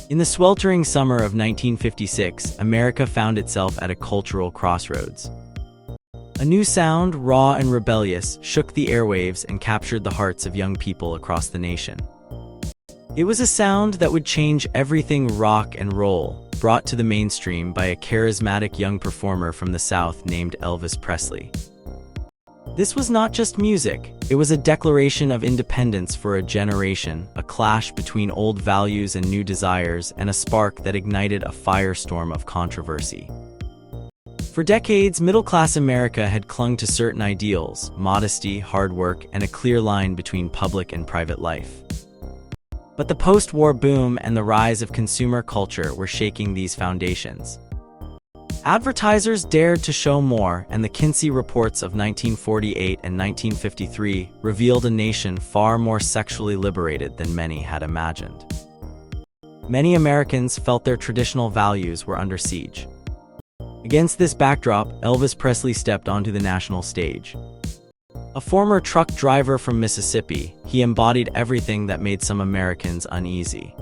In the sweltering summer of 1956, America found itself at a cultural crossroads. A new sound, raw and rebellious, shook the airwaves and captured the hearts of young people across the nation. It was a sound that would change everything rock and roll, brought to the mainstream by a charismatic young performer from the South named Elvis Presley. This was not just music, it was a declaration of independence for a generation, a clash between old values and new desires, and a spark that ignited a firestorm of controversy. For decades, middle-class America had clung to certain ideals: modesty, hard work, and a clear line between public and private life. But the post-war boom and the rise of consumer culture were shaking these foundations. Advertisers dared to show more, and the Kinsey reports of 1948 and 1953 revealed a nation far more sexually liberated than many had imagined. Many Americans felt their traditional values were under siege. Against this backdrop, Elvis Presley stepped onto the national stage. A former truck driver from Mississippi, he embodied everything that made some Americans uneasy.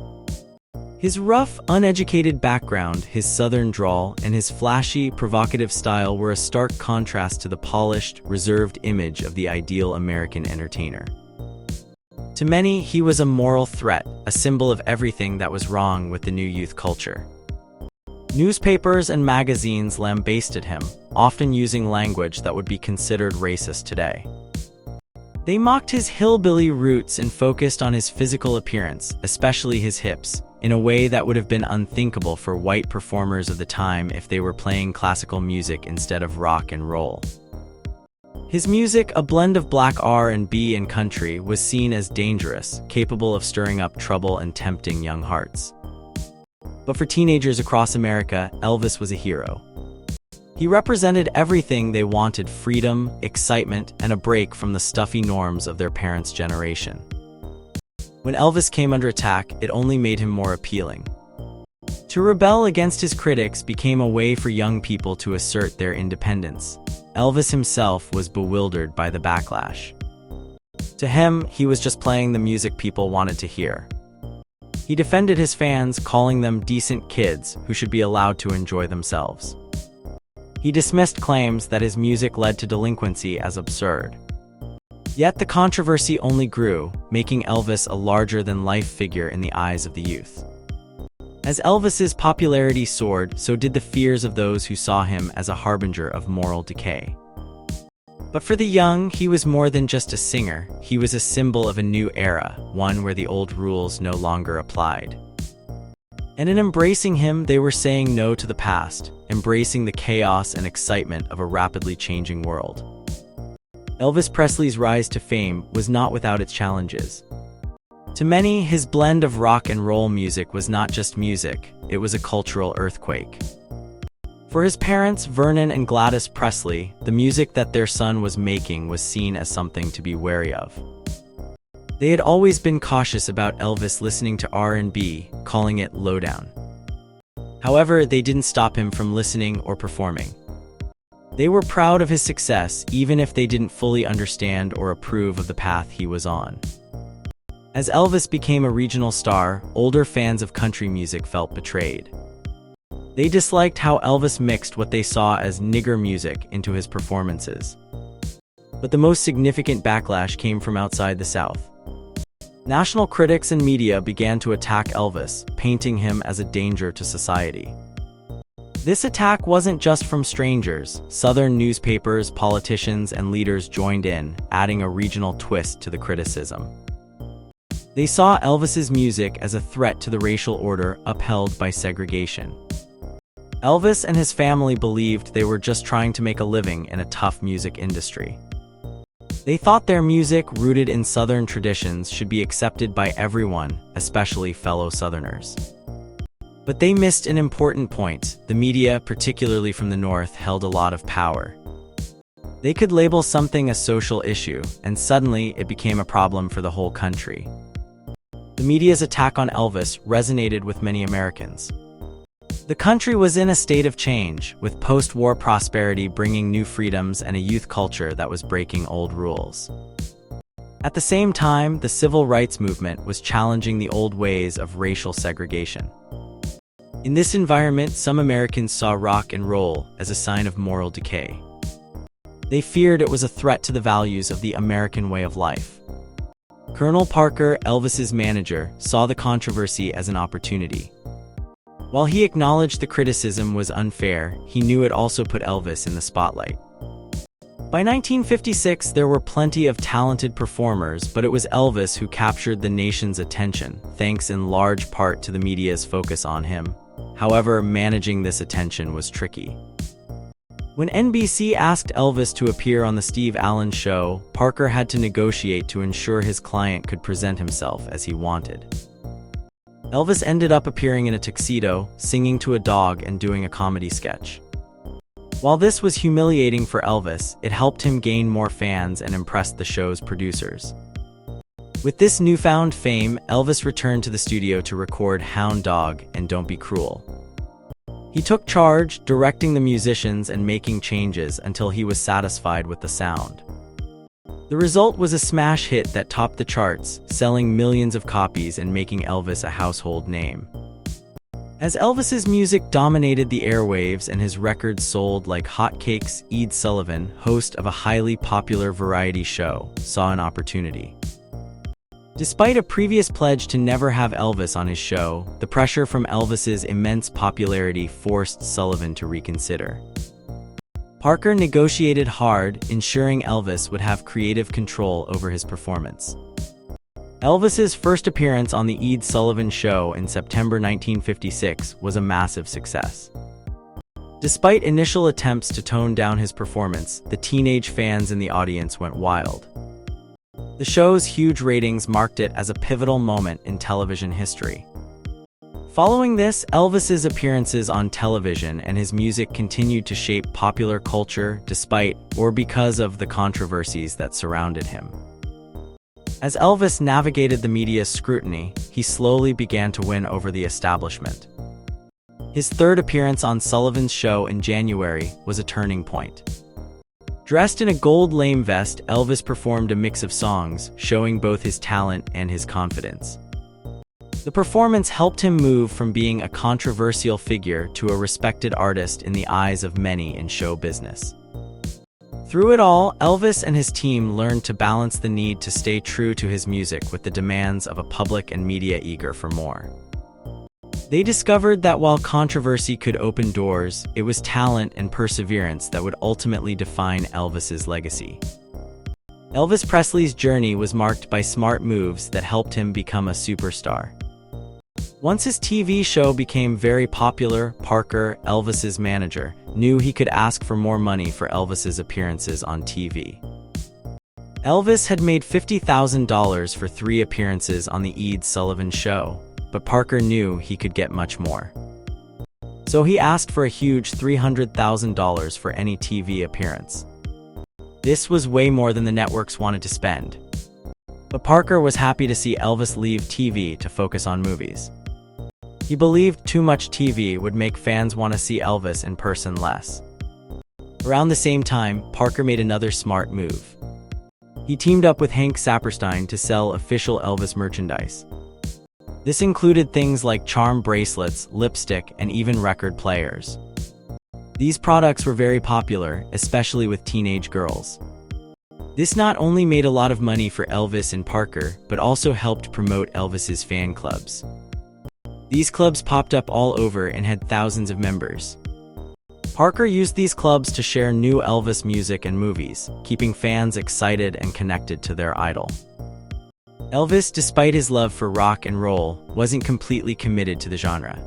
His rough, uneducated background, his southern drawl, and his flashy, provocative style were a stark contrast to the polished, reserved image of the ideal American entertainer. To many, he was a moral threat, a symbol of everything that was wrong with the new youth culture. Newspapers and magazines lambasted him, often using language that would be considered racist today. They mocked his hillbilly roots and focused on his physical appearance, especially his hips, in a way that would have been unthinkable for white performers of the time if they were playing classical music instead of rock and roll. His music, a blend of black R&B and country, was seen as dangerous, capable of stirring up trouble and tempting young hearts. But for teenagers across America, Elvis was a hero. He represented everything they wanted: freedom, excitement, and a break from the stuffy norms of their parents' generation. When Elvis came under attack, it only made him more appealing. To rebel against his critics became a way for young people to assert their independence. Elvis himself was bewildered by the backlash. To him, he was just playing the music people wanted to hear. He defended his fans, calling them decent kids who should be allowed to enjoy themselves. He dismissed claims that his music led to delinquency as absurd. Yet the controversy only grew, making Elvis a larger-than-life figure in the eyes of the youth. As Elvis's popularity soared, so did the fears of those who saw him as a harbinger of moral decay. But for the young, he was more than just a singer. He was a symbol of a new era, one where the old rules no longer applied. And in embracing him, they were saying no to the past, embracing the chaos and excitement of a rapidly changing world. Elvis Presley's rise to fame was not without its challenges. To many, his blend of rock and roll music was not just music, it was a cultural earthquake. For his parents, Vernon and Gladys Presley, the music that their son was making was seen as something to be wary of. They had always been cautious about Elvis listening to R&B, calling it lowdown. However, they didn't stop him from listening or performing. They were proud of his success, even if they didn't fully understand or approve of the path he was on. As Elvis became a regional star, older fans of country music felt betrayed. They disliked how Elvis mixed what they saw as nigger music into his performances. But the most significant backlash came from outside the South. National critics and media began to attack Elvis, painting him as a danger to society. This attack wasn't just from strangers. Southern newspapers, politicians, and leaders joined in, adding a regional twist to the criticism. They saw Elvis's music as a threat to the racial order upheld by segregation. Elvis and his family believed they were just trying to make a living in a tough music industry. They thought their music, rooted in Southern traditions, should be accepted by everyone, especially fellow Southerners. But they missed an important point. The media, particularly from the North, held a lot of power. They could label something a social issue, and suddenly it became a problem for the whole country. The media's attack on Elvis resonated with many Americans. The country was in a state of change, with post-war prosperity bringing new freedoms and a youth culture that was breaking old rules. At the same time, the civil rights movement was challenging the old ways of racial segregation. In this environment, some Americans saw rock and roll as a sign of moral decay. They feared it was a threat to the values of the American way of life. Colonel Parker, Elvis's manager, saw the controversy as an opportunity. While he acknowledged the criticism was unfair, he knew it also put Elvis in the spotlight. By 1956, there were plenty of talented performers, but it was Elvis who captured the nation's attention, thanks in large part to the media's focus on him. However, managing this attention was tricky. When NBC asked Elvis to appear on The Steve Allen Show, Parker had to negotiate to ensure his client could present himself as he wanted. Elvis ended up appearing in a tuxedo, singing to a dog, and doing a comedy sketch. While this was humiliating for Elvis, it helped him gain more fans and impressed the show's producers. With this newfound fame, Elvis returned to the studio to record Hound Dog and Don't Be Cruel. He took charge, directing the musicians and making changes until he was satisfied with the sound. The result was a smash hit that topped the charts, selling millions of copies and making Elvis a household name. As Elvis's music dominated the airwaves and his records sold like hotcakes, Ed Sullivan, host of a highly popular variety show, saw an opportunity. Despite a previous pledge to never have Elvis on his show, the pressure from Elvis's immense popularity forced Sullivan to reconsider. Parker negotiated hard, ensuring Elvis would have creative control over his performance. Elvis's first appearance on The Ed Sullivan Show in September 1956 was a massive success. Despite initial attempts to tone down his performance, the teenage fans in the audience went wild. The show's huge ratings marked it as a pivotal moment in television history. Following this, Elvis's appearances on television and his music continued to shape popular culture despite or because of the controversies that surrounded him. As Elvis navigated the media's scrutiny, he slowly began to win over the establishment. His third appearance on Sullivan's Show in January was a turning point. Dressed in a gold lame vest, Elvis performed a mix of songs, showing both his talent and his confidence. The performance helped him move from being a controversial figure to a respected artist in the eyes of many in show business. Through it all, Elvis and his team learned to balance the need to stay true to his music with the demands of a public and media eager for more. They discovered that while controversy could open doors, it was talent and perseverance that would ultimately define Elvis's legacy. Elvis Presley's journey was marked by smart moves that helped him become a superstar. Once his TV show became very popular, Parker, Elvis's manager, knew he could ask for more money for Elvis's appearances on TV. Elvis had made $50,000 for 3 appearances on The Ed Sullivan Show, but Parker knew he could get much more. So he asked for a huge $300,000 for any TV appearance. This was way more than the networks wanted to spend. But Parker was happy to see Elvis leave TV to focus on movies. He believed too much TV would make fans want to see Elvis in person less. Around the same time, Parker made another smart move. He teamed up with Hank Saperstein to sell official Elvis merchandise. This included things like charm bracelets, lipstick, and even record players. These products were very popular, especially with teenage girls. This not only made a lot of money for Elvis and Parker, but also helped promote Elvis's fan clubs. These clubs popped up all over and had thousands of members. Parker used these clubs to share new Elvis music and movies, keeping fans excited and connected to their idol. Elvis, despite his love for rock and roll, wasn't completely committed to the genre.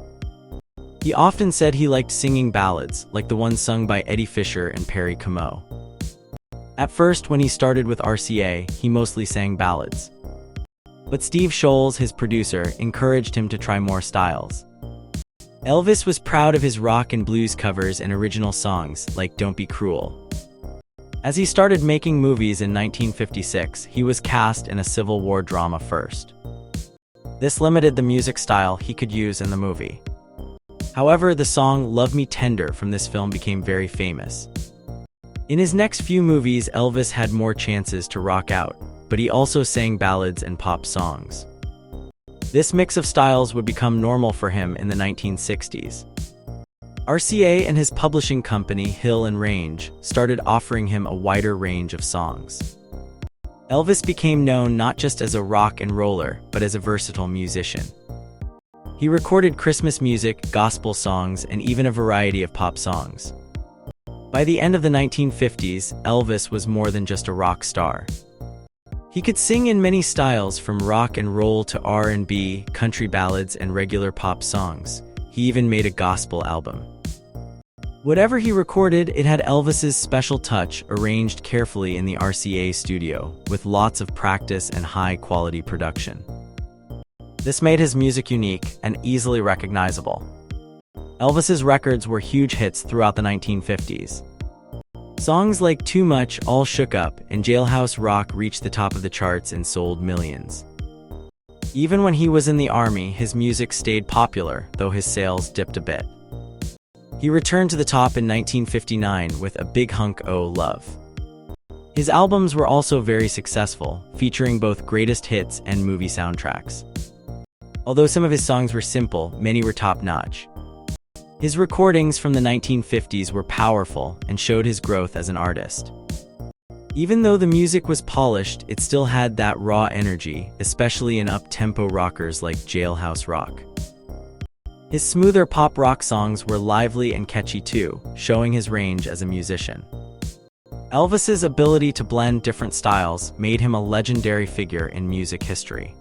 He often said he liked singing ballads, like the ones sung by Eddie Fisher and Perry Como. At first, when he started with RCA, he mostly sang ballads. But Steve Scholes, his producer, encouraged him to try more styles. Elvis was proud of his rock and blues covers and original songs, like Don't Be Cruel. As he started making movies in 1956, he was cast in a Civil War drama first. This limited the music style he could use in the movie. However, the song Love Me Tender from this film became very famous. In his next few movies, Elvis had more chances to rock out, but he also sang ballads and pop songs. This mix of styles would become normal for him in the 1960s. RCA and his publishing company, Hill and Range, started offering him a wider range of songs. Elvis became known not just as a rock and roller, but as a versatile musician. He recorded Christmas music, gospel songs, and even a variety of pop songs. By the end of the 1950s, Elvis was more than just a rock star. He could sing in many styles, from rock and roll to R&B, country ballads, and regular pop songs. He even made a gospel album. Whatever he recorded, it had Elvis's special touch, arranged carefully in the RCA studio, with lots of practice and high-quality production. This made his music unique and easily recognizable. Elvis's records were huge hits throughout the 1950s. Songs like Too Much, All Shook Up, and Jailhouse Rock reached the top of the charts and sold millions. Even when he was in the army, his music stayed popular, though his sales dipped a bit. He returned to the top in 1959 with A Big Hunk O' Love. His albums were also very successful, featuring both greatest hits and movie soundtracks. Although some of his songs were simple, many were top-notch. His recordings from the 1950s were powerful and showed his growth as an artist. Even though the music was polished, it still had that raw energy, especially in up-tempo rockers like Jailhouse Rock. His smoother pop rock songs were lively and catchy too, showing his range as a musician. Elvis's ability to blend different styles made him a legendary figure in music history.